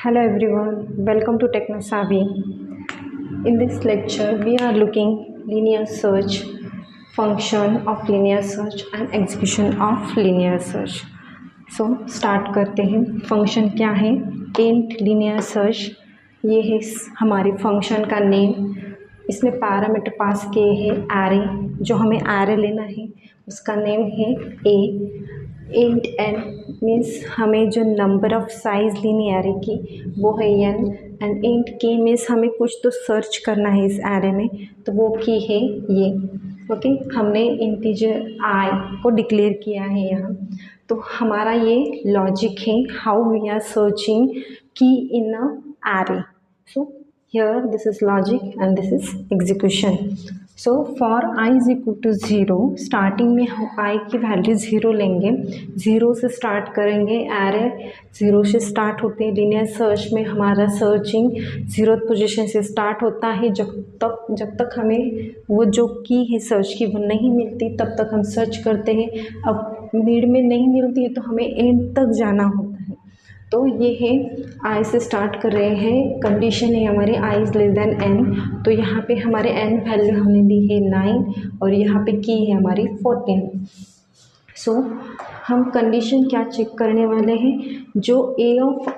Hello everyone, welcome to TechnoSavvy. In this lecture, we are looking linear search, function of linear search and execution of linear search. So start करते हैं. Function क्या है? int linear search. ये है हमारे function का name. इसमें parameter pass किए हैं एरे. जो हमें एरे लेना है उसका नेम है a. int n मीन्स हमें जो नंबर ऑफ साइज लेनी एरे की वो है n. And int k means हमें कुछ तो सर्च करना है इस एरे में, तो वो की है ये. ओके हमने इंटीजर i को डिक्लेयर किया है यहाँ. तो हमारा ये लॉजिक है how we are searching key in a array. So here this is logic and this is execution. So for I is equal to 0, starting में हम I की वैल्यू 0 लेंगे. 0 से स्टार्ट करेंगे. एरे 0 से स्टार्ट होते हैं. लीनियर सर्च में हमारा सर्चिंग 0th पोजीशन से स्टार्ट होता है. जब तक हमें वो जो की है सर्च की वो नहीं मिलती तब तक हम सर्च करते हैं. अब मिड में नहीं मिलती है तो हमें एंड तक जाना होता है. तो ये है आई से स्टार्ट कर रहे हैं. कंडीशन है हमारी I is less then N. तो यहाँ पे हमारे एन वैल्यू हमने दी है 9 और यहाँ पे की है हमारी 14. सो हम कंडीशन क्या चेक करने वाले हैं? जो ए ऑफ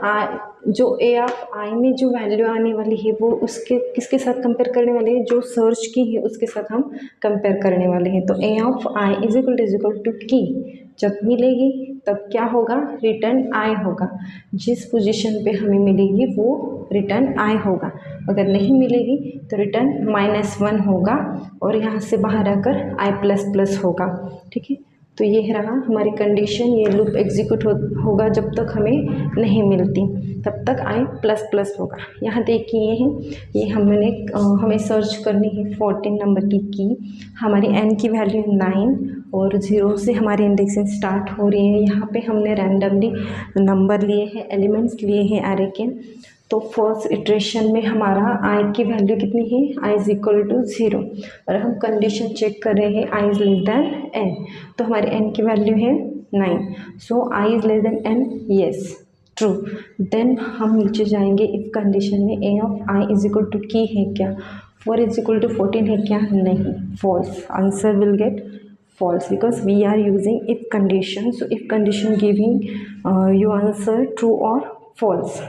आई में जो वैल्यू आने वाली है वो उसके किसके साथ कंपेयर करने वाले हैं? जो सर्च की है उसके साथ हम कंपेयर करने वाले हैं. तो A of I is equal to key जब मिलेगी तब क्या होगा? रिटर्न आई होगा. जिस पोजीशन पे हमें मिलेगी वो रिटर्न आई होगा. अगर नहीं मिलेगी तो रिटर्न -1 होगा और यहाँ से बाहर आकर i++ होगा. ठीक है, तो ये रहा हमारी कंडीशन. ये लूप एग्जीक्यूट होगा जब तक हमें नहीं मिलती तब तक i++ होगा. यहाँ देखिए ये हमें सर्च करनी है 14 नंबर की. हमारी n की वैल्यू 9 और 0 से हमारी इंडेक्सिंग स्टार्ट हो रही है. यहाँ पे हमने रैंडमली नंबर लिए हैं, एलिमेंट्स लिए हैं एरे के. तो फर्स्ट इटरेशन में हमारा i की वैल्यू कितनी है? i इज़ इक्वल टू 0 और हम कंडीशन चेक कर रहे हैं i is less than n. तो हमारे n की वैल्यू है 9. So i is less than n, yes true. Then हम नीचे जाएंगे. इफ कंडीशन में a of i is equal to key है क्या? 4 इज इक्वल टू 14 है क्या? नहीं, false. Answer will get false because we are using if condition. So if condition giving you answer true or false.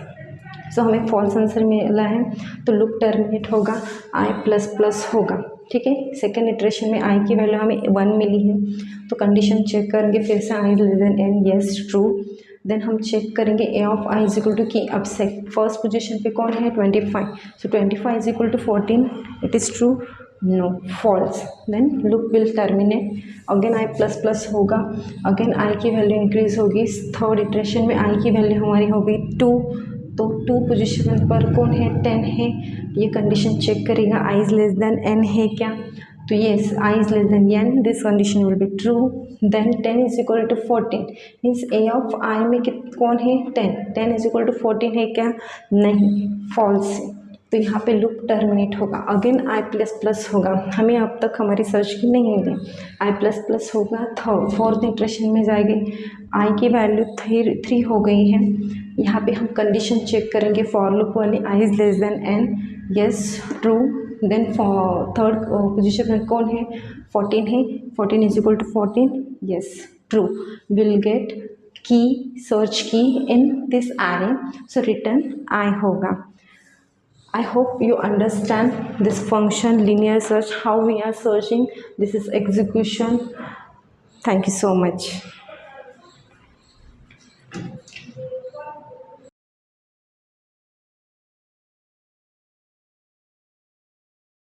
So हमें false answer मिला है तो loop terminate होगा, i++ होगा. ठीक है, सेकेंड इटरेशन में i की वैल्यू हमें 1 मिली है तो कंडीशन चेक करेंगे फिर से i less than n, yes true. Then हम चेक करेंगे a of i is equal to key. अब फर्स्ट पोजीशन पे कौन है? 25. So 25 is equal to 14. It is true? No, false. Then loop will terminate. Again i++ होगा. Again i की value increase होगी. Third iteration में i की value हमारी हो गई 2. तो 2 पोजीशन पर कौन है? 10 है. ये कंडीशन चेक करेगा i is less than n है क्या? तो yes, i is less than n. This condition will be true. Then 10 is equal to 14 means a of i में कौन है? 10 इज इक्वल टू 14 है क्या? नहीं, फॉल्स है. तो यहाँ पे लूप टर्मिनेट होगा. अगेन i++ होगा. हमें अब तक हमारी सर्च की नहीं मिली. i++ होगा. फोर्थ इटरेशन में जाएंगे. i की वैल्यू 3 हो गई है. यहाँ पे हम कंडीशन चेक करेंगे फॉर लूप वाली i is less than n, yes true. Then third position में कौन है? 14 है. 14 is equal to 14, yes true. Will get key, search key in this array. So return i होगा. I hope you understand this function linear search, how we are searching. This is execution. Thank you so much.